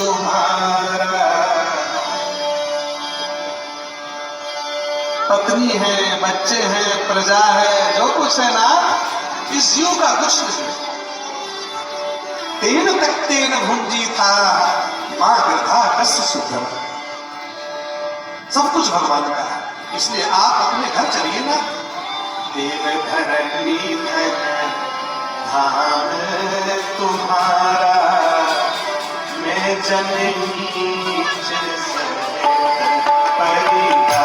तुम्हारा। पत्नी है, बच्चे हैं, प्रजा है, जो कुछ है ना, इस जीव का कुछ नहीं। तेन तक तेन भुंजी था मां गृधा कस सुधर। सब कुछ भगवान का है, इसलिए आप अपने घर चलिए ना। देव धरणी धन धाम तुम्हारा, मैं जननी परिवारा।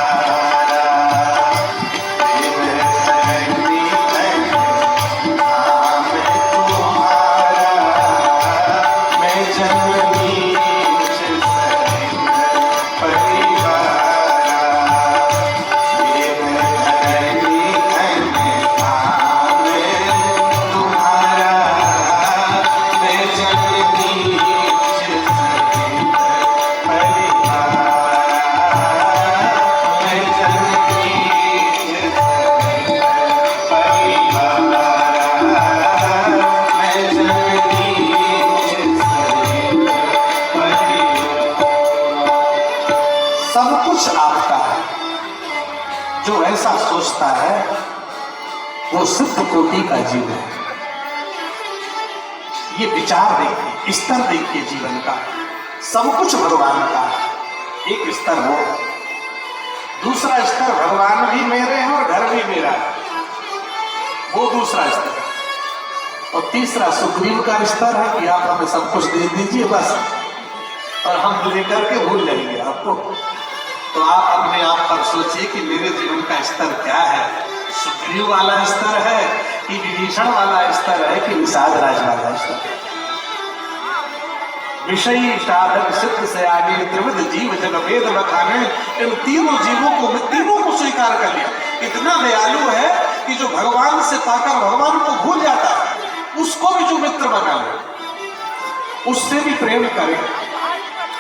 देव धरणी धन धाम तुम्हारा, मैं जननी सब कुछ आपका है। जो ऐसा सोचता है वो सिद्ध कोटि का जीव है। ये विचार देखिए, स्तर देखिए जीवन का। सब कुछ भगवान का है, एक स्तर वो। दूसरा स्तर भगवान भी मेरे हैं और घर भी मेरा है, वो दूसरा स्तर। और तीसरा सुग्रीव का स्तर है कि आप हमें सब कुछ दे दीजिए बस, और हम लेकर के भूल जाएंगे आपको। तो आप अपने आप पर सोचिए कि मेरे जीवन का स्तर क्या है। सुग्रीव वाला स्तर है कि विभीषण वाला स्तर है कि निषाद राज वाला स्तर है। विषयी साधक सिद्ध से आगे त्रिविध जीव जग वेद बखाने, इन तीनों जीवों को, तीनों को स्वीकार कर लिया। इतना दयालु है कि जो भगवान से पाकर भगवान को भूल जाता है, उसको भी जो मित्र बना ले, उससे भी प्रेम करे।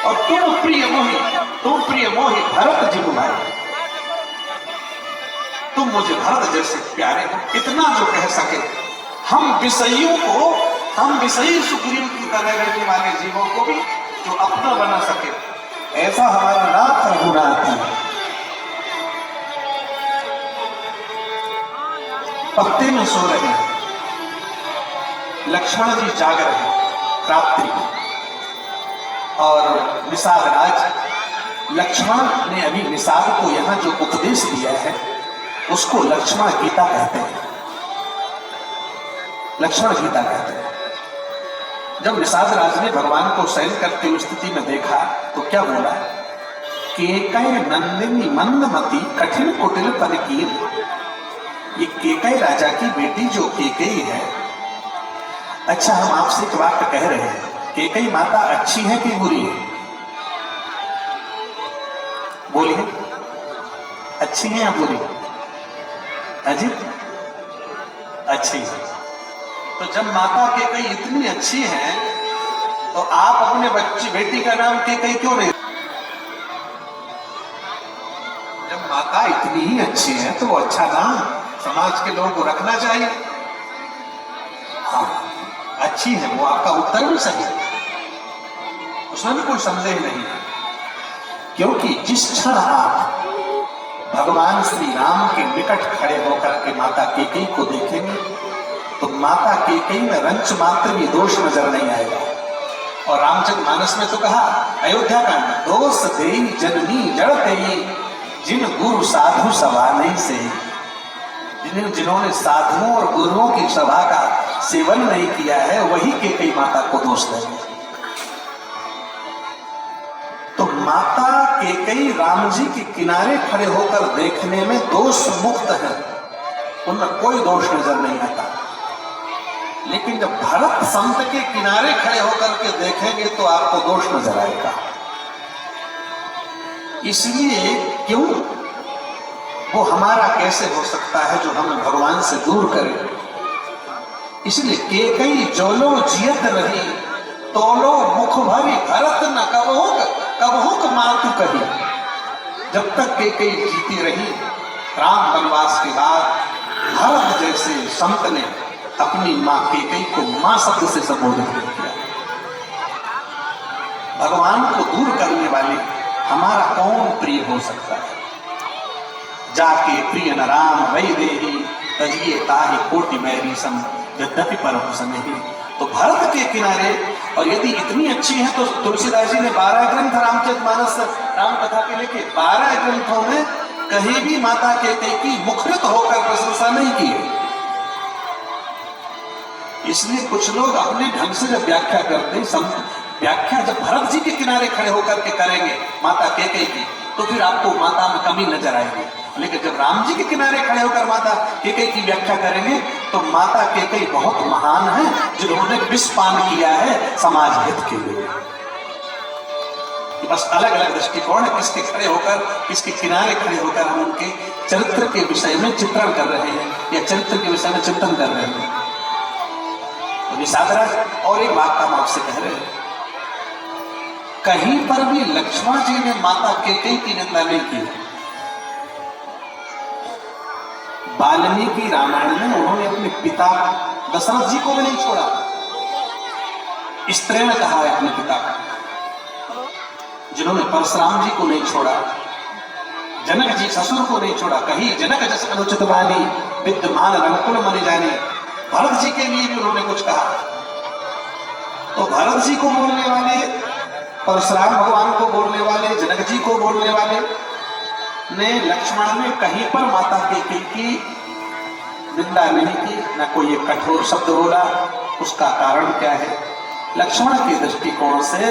और तुम प्रिय मोही भरत जी भाई, तुम मुझे भरत जैसे प्यारे हो। इतना जो कह सके, हम विषयी सुग्रीव की तरह रहने वाले जीवों को भी जो अपना बना सके, ऐसा हमारा नाथ रघुनाथ है। पत्ते में सो रहे हैं, लक्ष्मण जी जाग रहे हैं रात्रि को, और निषाद राज, लक्ष्मण ने अभी निषाद को यहां जो उपदेश दिया है उसको लक्ष्मण गीता कहते हैं। लक्ष्मण गीता कहते हैं। जब निषाद राज ने भगवान को शयन करते हुए स्थिति में देखा तो क्या बोला? केकई नंदिनी मंदमती कठिन कुटिल परिकीर। ये केकई राजा की बेटी जो केकई है। अच्छा, हम आपसे एक बात कह रहे हैं, केकई माता अच्छी है कि बुरी है? बोलिए, अच्छी है या बुरी? अजी अच्छी है। तो जब माता केकई इतनी अच्छी है तो आप अपने बेटी का नाम केकई क्यों नहीं? जब माता इतनी ही अच्छी है तो वो अच्छा नाम समाज के लोगों को रखना चाहिए। हाँ, अच्छी है, वो आपका उत्तर भी सही है, उसमें भी कोई संदेह नहीं है। क्योंकि जिस क्षण आप भगवान श्री राम के निकट खड़े होकर के माता केकई को देखेंगे तो माता केकई में रंच मात्र भी दोष नजर नहीं आएगा। और रामचरितमानस में तो कहा, अयोध्या का दोष देई जननी जड़ देई, जिन गुरु साधु सभा नहीं से। जिन्होंने साधुओं और गुरुओं की सभा का सेवन नहीं किया है वही केकई माता को दोष देंगे। तो माता केकई राम जी के किनारे खड़े होकर देखने में दोष मुक्त है, उनमें कोई दोष नजर नहीं आता। लेकिन जब भरत संत के किनारे खड़े होकर के देखेंगे तो आपको दोष नजर आएगा। इसलिए क्यों? वो हमारा कैसे हो सकता है जो हमें भगवान से दूर करे? इसलिए केकई जोलो जियत रही, तोलो मुख भरी भरत न कबहुक मातु कही। जब तक केकई जीती रही, राम वनवास के बाद भरत जैसे संत ने अपनी मां केकई को मां शब्द से संबोधित किया। भगवान को दूर करने वाले हमारा कौन प्रिय हो सकता है। जाके प्रिय न राम वही देही तजिए ताहि कोटि मैरी सम यद्यपि परम सनहि। तो भरत के किनारे, और यदि इतनी अच्छी है तो तुलसीदास जी ने 12 ग्रंथ रामचरितमानस राम कथा के लेके 12 ग्रंथों में कहीं भी माता कैकेयी की मुखरित होकर प्रशंसा नहीं की है। इसलिए कुछ लोग अपने ढंग से जब व्याख्या करते, व्याख्या जब भरत जी के किनारे खड़े होकर के करेंगे माता कैकेयी की, तो फिर आपको माता में कमी नजर आएगी। लेकिन जब राम जी के किनारे खड़े होकर माता कैकेयी की व्याख्या करेंगे तो माता कैकेयी बहुत महान है, जिन्होंने विष पान किया है समाज हित के लिए। बस अलग अलग दृष्टिकोण है, किसके खड़े होकर, किसके किनारे खड़े होकर हम उनके चरित्र के विषय में चित्रण कर रहे हैं या चरित्र के विषय में चिंतन कर रहे हैं। तो निषादराज और एक बात हम आपसे कह रहे हैं, कहीं पर भी लक्ष्मण जी ने माता कैकेयी की निंदा नहीं की। वाल्मीकि रामायण में उन्होंने अपने पिता दशरथ जी को भी नहीं छोड़ा। स्त्रीण कहा है अपने पिता को, जिन्होंने परशुराम जी को नहीं छोड़ा, जनक जी ससुर को नहीं छोड़ा। कहीं जनक जस अनुचित वाणी विद्यमान रंगकुल मनि जानी। भरत जी के लिए भी उन्होंने कुछ कहा। तो भरत जी को बोलने वाले, परशुराम भगवान को बोलने वाले, जनक जी को बोलने वाले ने लक्ष्मण ने कहीं पर माता कैकेयी की निंदा नहीं की, न कोई एक कठोर शब्द बोला। उसका कारण क्या है? लक्ष्मण के दृष्टिकोण से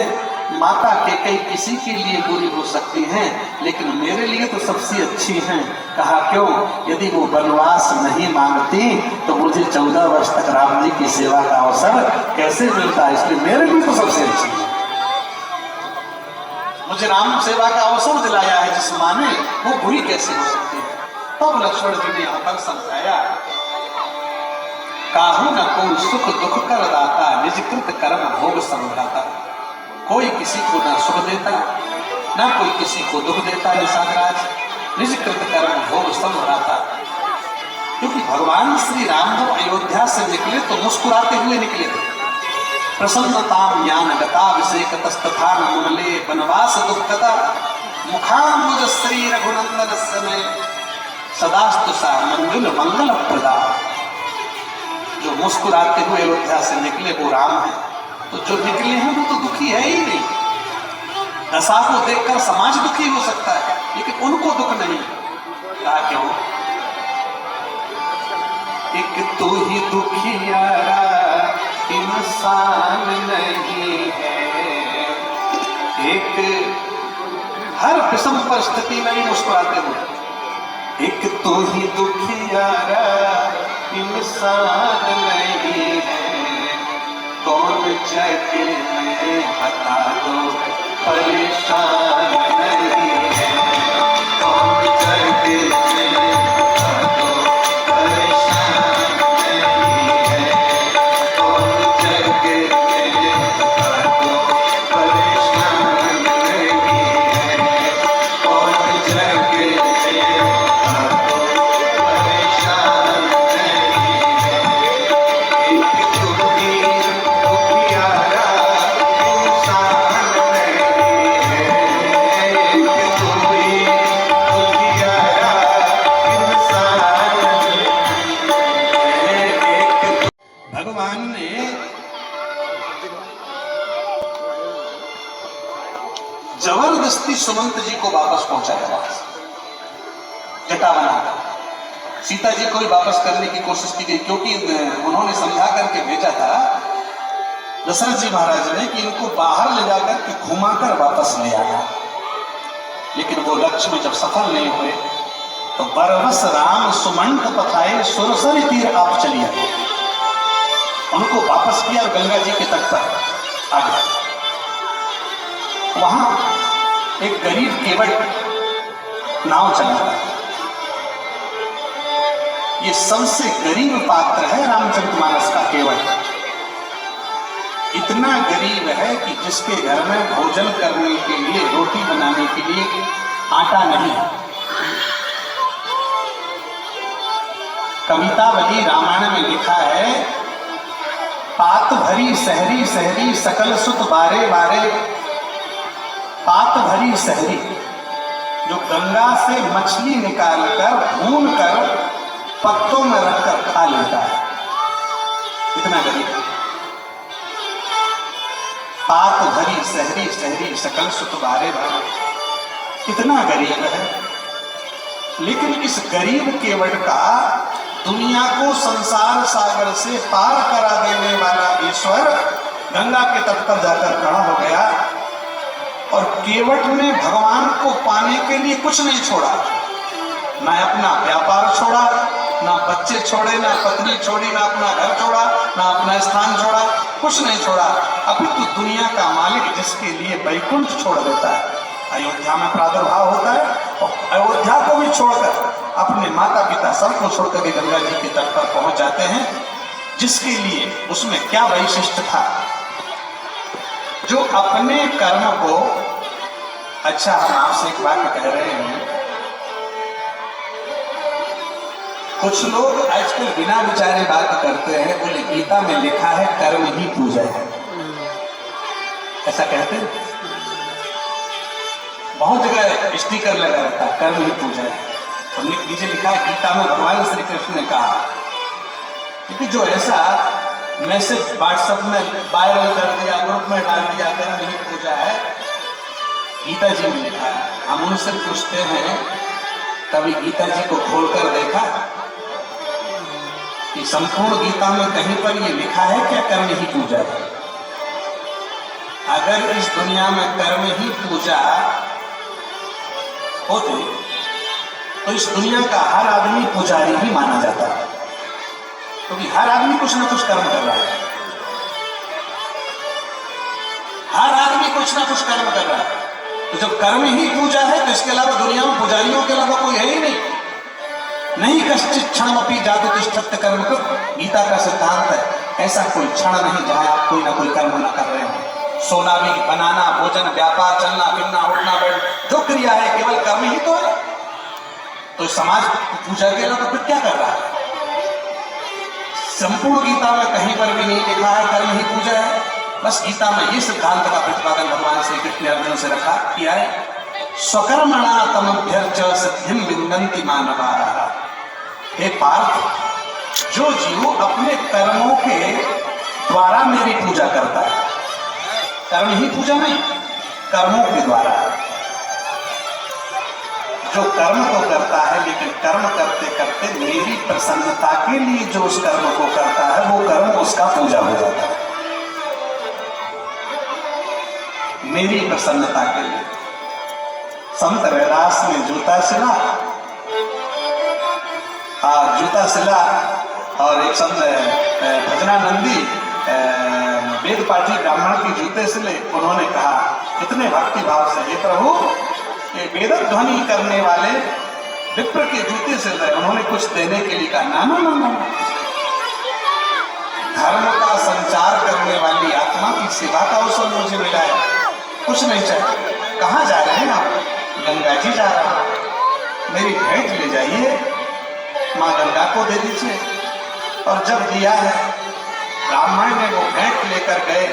माता कैकेयी किसी के लिए बुरी हो सकती हैं, लेकिन मेरे लिए तो सबसे अच्छी हैं। कहा क्यों? यदि वो वनवास नहीं मांगती तो मुझे 14 वर्ष तक राम जी की सेवा का अवसर कैसे मिलता, इसलिए मेरे लिए तो सबसे अच्छी है। मुझे राम सेवा का अवसर दिलाया है जिस माँ ने, वो बुरी कैसे हो सकती है। तब लक्ष्मण जी ने यहां पर समझाया, काहू न को सुख दुख कर दाता, निज कृत कर्म भोग समझाता। कोई किसी को ना सुख देता, ना कोई किसी को दुख देता। निषादराज, निज कृत कर्म भोग समझाता। क्योंकि भगवान श्री राम जब अयोध्या से निकले तो मुस्कुराते हुए निकले थे। प्रसन्नताम ज्ञान गता विषेकतस्तथा न मुनले वनवास दुःखता मुखाम्बुज श्री रघुनंदन समय सदास्तु सा मंगल मंगल प्रदा। जो मुस्कुराते हुए अयोध्या से निकले वो राम है। तो जो निकले हैं वो तो दुखी है ही नहीं। दशा को देखकर समाज दुखी हो सकता है, लेकिन उनको दुख नहीं। कहा क्यों? एक तो ही दुखियारा इंसान नहीं है, एक हर विषम परिस्थिति में ही मुस्कुराते हुए। एक तो ही दुखियारा इंसान नहीं है, कौन जग में बता दो परेशान नहीं है, कौन जग में बता दो परेशान नहीं है, कौन जग में बता दो परेशान नहीं है, कौन जग में बता दो परेशान नहीं है। एक तो ही दुखियारा इंसान नहीं है, एक तो ही दुखियारा इंसान नहीं है। भगवान ने जबरदस्ती सुमंत जी को वापस पहुंचाया, जटा बनाकर। सीता जी को भी वापस करने की कोशिश की गई, क्योंकि उन्होंने समझा करके भेजा था दशरथ जी महाराज ने कि इनको बाहर ले जाकर के घुमाकर वापस ले आया। लेकिन वो लक्ष्य में जब सफल नहीं हुए तो बरबस राम सुमंत पथाए सुरसरी तीर आप चलिए। उनको वापस किया और गंगा जी के तट पर आ गया। वहां एक गरीब केवट नाव चला रहा है। ये सबसे गरीब पात्र है रामचरितमानस का केवट। इतना गरीब है कि जिसके घर में भोजन करने के लिए, रोटी बनाने के लिए आटा नहीं है। कवितावली रामायण में लिखा है, पात भरी सहरी सहरी सकल सुत बारे बारे, पात भरी सहरी, जो गंगा से मछली निकालकर भून कर पत्तों में रखकर खा लेता है, इतना गरीब। पात भरी सहरी सहरी सकल सुख बारे भरे, कितना गरीब है। लेकिन इस गरीब केवट का दुनिया को संसार सागर से पार करा देने वाला ईश्वर गंगा के तट पर जाकर खड़ा हो गया और केवट ने भगवान को पाने के लिए कुछ नहीं छोड़ा, ना अपना व्यापार छोड़ा, ना बच्चे छोड़े, ना पत्नी छोड़ी, ना अपना घर छोड़ा, ना अपना स्थान छोड़ा, कुछ नहीं छोड़ा। अभी तो दुनिया का मालिक जिसके लिए वैकुंठ छोड़ देता है, अयोध्या में प्रादुर्भाव होता है और अयोध्या को भी छोड़कर अपने माता पिता सबको छोड़कर भी गंगा जी के तट पर पहुंच जाते हैं, जिसके लिए उसमें क्या वैशिष्ट था, जो अपने कर्म को। अच्छा, हम आपसे एक बात कह रहे हैं, कुछ लोग आजकल बिना विचारे बात करते हैं, बोले गीता में लिखा है कर्म ही पूजा है, ऐसा कहते हैं। बहुत जगह स्टिकर लगा रहता है कर्म ही पूजा है, और नीचे लिखा है गीता में भगवान श्री कृष्ण ने कहा। क्योंकि जो ऐसा मैसेज व्हाट्सएप में वायरल कर दिया, ग्रुप में डाल दिया कर्म ही पूजा है, गीता जी में लिखा है। हम उनसे पूछते हैं कभी गीता जी को खोलकर देखा कि संपूर्ण गीता में कहीं पर ये लिखा है क्या कर्म ही पूजा है? अगर इस दुनिया में कर्म ही पूजा होते तो इस दुनिया का हर आदमी पुजारी ही माना जाता है, क्योंकि हर आदमी कुछ ना कुछ कर्म कर रहा है, हर आदमी कुछ ना कुछ कर्म कर रहा है। तो जब कर्म ही पूजा है तो इसके अलावा दुनिया में पुजारियों के अलावा कोई है ही नहीं। नहीं कश्चित क्षणमपि जातु तिष्ठत् कर्म कर, गीता का सिद्धांत है, ऐसा कोई क्षण नहीं जहां आप कोई ना कोई कर्म ना कर रहे हो। सोना भी, बनाना, भोजन, व्यापार, चलना फिरना, उठना बैठ, जो क्रिया है केवल कर्म ही तो है। तो समाज पूजा के अलावा फिर क्या कर रहा है? संपूर्ण गीता में कहीं पर भी नहीं लिखा है कर्म ही पूजा है। बस गीता में ये सिद्धांत का प्रतिपादन भगवान श्री कृष्ण ने अर्जुन से रखा किया है, स्वकर्मणा तमभ्यर्च सिद्धिं विन्दन्ति मानवाः। हे पार्थ, जो जीव अपने कर्मों के द्वारा मेरी पूजा करता है, कर्म ही पूजा नहीं, कर्मों के द्वारा, जो कर्म तो करता है लेकिन कर्म करते करते मेरी प्रसन्नता के लिए जो उस कर्म को करता है वो कर्म उसका पूजा हो जाता है, मेरी प्रसन्नता के लिए। संत रैदास ने जूता सिला, जूता सिला और एक संत भजनानंदी वेद पाठी ब्राह्मण की जूते सिले। उन्होंने कहा कितने भक्ति भाव से, हे प्रभु, ये वेद ध्वनि करने वाले विप्र के जूते सिल रहे। उन्होंने कुछ देने के लिए कहा, ना ना ना ना, धर्म का संचार करने वाली आत्मा की सेवा का अवसर मुझे मिला है, कुछ नहीं चाहिए। कहाँ जा रहे हैं आप? गंगा जी जा रहा हूं, मेरी भेंट ले जाइए, माँ गंगा को दे दीजिए। और जब दिया है, ब्राह्मण ने वो भेंट लेकर गए,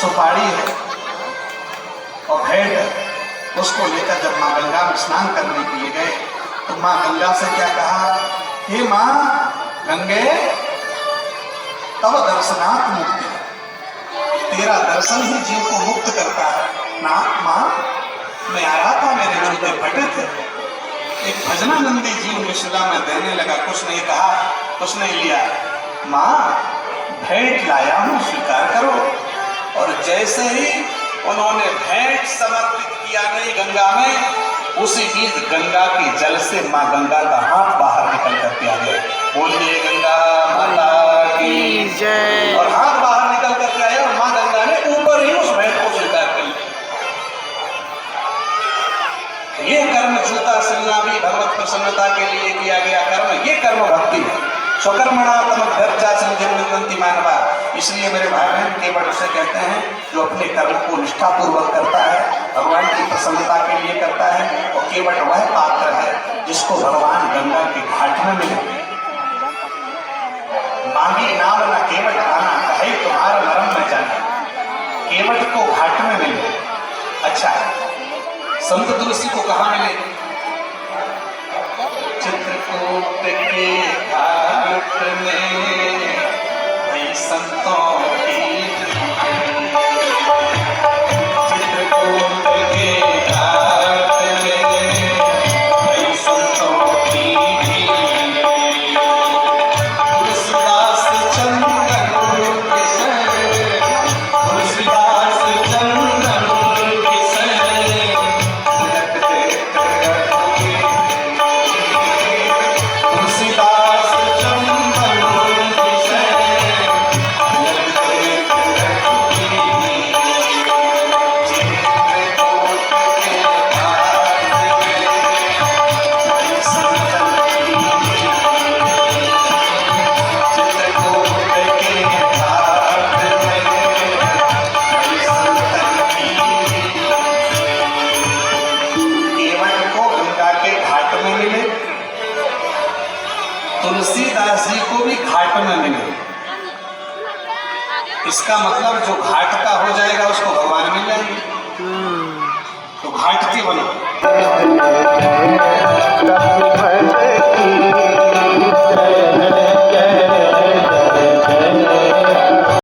सुपारी है और भेंट है, उसको लेकर जब माँ गंगा में स्नान करने के लिए गए तो माँ गंगा से क्या कहा, हे माँ गंगे, तब दर्शनात् मुक्ति, तेरा दर्शन ही जीव को मुक्त करता है ना। माँ, मैं आ रहा था, मेरे जूते फटे थे। एक भजनानंदी जीव मिश्रा में देने लगा, कुछ नहीं कहा, कुछ नहीं लिया। माँ, भेंट लाया हूं, स्वीकार करो। और जैसे ही उन्होंने भेंट समर्पित किया गई गंगा में, उसी बीच गंगा के जल से माँ गंगा का हाथ बाहर निकल करके आ गया। बोलिए गंगा माता की जय। और हाथ बाहर निकल करके आया और माँ गंगा ने ऊपर ही उस भेंट को स्वीकार कर लिया। ये कर्म जूता सिलना भी भगवत प्रसन्नता के लिए किया गया कर्म, ये कर्म भक्ति है। स्वकर्मणा तमभ्यर्चा सिद्धिं विन्दन्ति मानवाः। इसलिए मेरे भाई बहन केवट उसे कहते हैं जो अपने कर्म को निष्ठापूर्वक करता है, भगवान की प्रसन्नता के लिए करता है। और केवट वह पात्र है जिसको भगवान गंगा के घाट में मिले। मांगी नाम न केवट आना, कहे तुम्हारा नरम न जाना। केवट को घाट में मिले। अच्छा, अच्छा है। संत तुलसी को कहाँ मिले? चित्रकूट के घाट में भई संतों की, चित्रकूट के घाट में भई संतों की। तुलसीदास चंदन किशन, तुलसीदास चंदन किशन, लगते रखोगे। तुलसीदास चंदन किशन, लगते रखोगे। चित्रकूट के घाट में भई संतन की, चित्रकूट के घाट में भई संतन की। केवट को गंगा के घाट में मिले, तुलसीदास जी को भी घाट में मिले। इसका मतलब जो घाट का हो जाएगा उसको भगवान मिल जाएंगे। तो घाट के बनो।